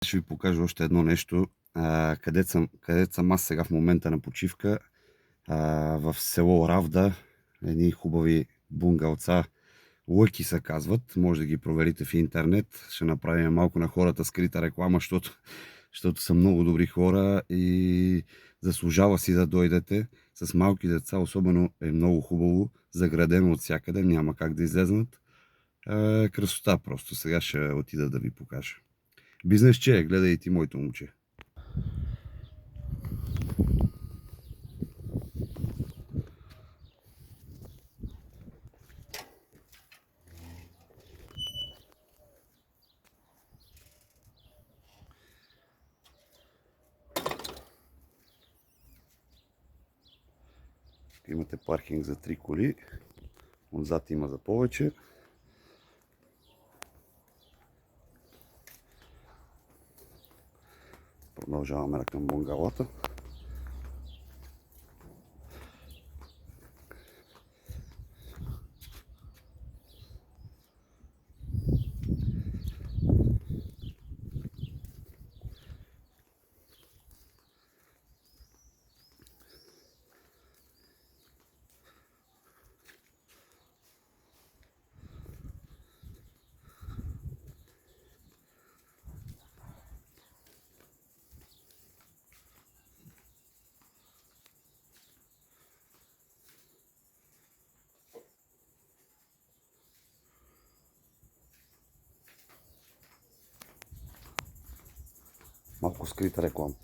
Ще ви покажа още едно нещо. Където съм аз сега в момента на почивка, в село Равда, едни хубави бунгалца, Лъки се казват, може да ги проверите в интернет. Ще направим малко на хората скрита реклама, защото са много добри хора и заслужава си да дойдете. С малки деца особено е много хубаво, заградено от всякъде, няма как да излезнат. Красота просто, сега ще отида да ви покажа. Бизнес че е, гледай и ти моето момче. Имате паркинг за 3 коли, отзад има за повече. Продължаваме към бунгалата. Малко скрита реклама.